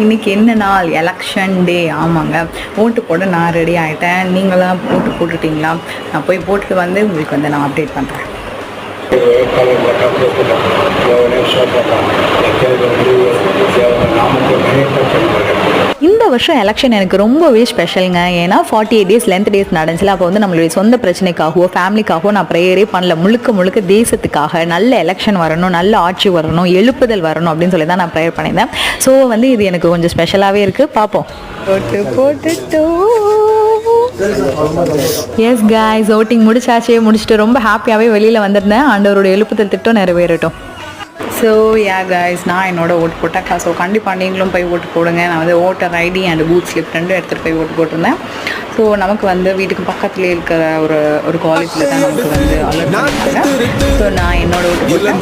இன்றைக்கி என்ன நாள்? எலெக்ஷன் டே. ஆமாங்க, ஓட்டு போட நான் ரெடி ஆகிட்டேன். நீங்களாம் ஓட்டு போட்டுட்டிங்களா? நான் போய் போட்டுட்டு வந்து உங்களுக்கு வந்து நான் அப்டேட் பண்ணுறேன். இந்த வருஷம் எலெக்ஷன் எனக்கு ரொம்பவே ஸ்பெஷலுங்க. ஏன்னா 48 டேஸ் லென்த் டேஸ் நடந்துச்சுல. அப்போ வந்து நம்மளுடைய சொந்த பிரச்சனைக்காகவோ ஃபேமிலிக்காகவோ நான் ப்ரேயரே பண்ணல. முழுக்க தேசத்துக்காக நல்ல எலெக்ஷன் வரணும், நல்ல ஆட்சி வரணும், எழுப்புதல் வரணும் அப்படின்னு சொல்லி தான் நான் ப்ரேயர் பண்ணியிருந்தேன். ஸோ வந்து இது எனக்கு கொஞ்சம் ஸ்பெஷலாகவே இருக்குது. பார்ப்போம். எஸ் கைஸ், ஓட்டிங் முடிச்சுட்டு ரொம்ப ஹாப்பியாகவே வெளியில் வந்திருந்தேன். ஆண்டவருடைய எழுப்புதல் திட்டம் நிறைவேறட்டும். ஸோ கைஸ், நான் என்னோடய ஓட்டு போட்டேன். ஸோ கண்டிப்பாக நீங்களும் போய் ஓட்டு போடுங்க. நான் வந்து voter ID and booth slip ரெண்டும் எடுத்துகிட்டு போய் ஓட்டு போட்டிருந்தேன். ஸோ நமக்கு வந்து வீட்டுக்கு பக்கத்துலேயே இருக்கிற ஒரு காலேஜில் தான் நமக்கு வந்து அலர்ட் பண்ணியிருக்காங்க. ஸோ நான் என்னோட ஓட்டு போட்டேன்.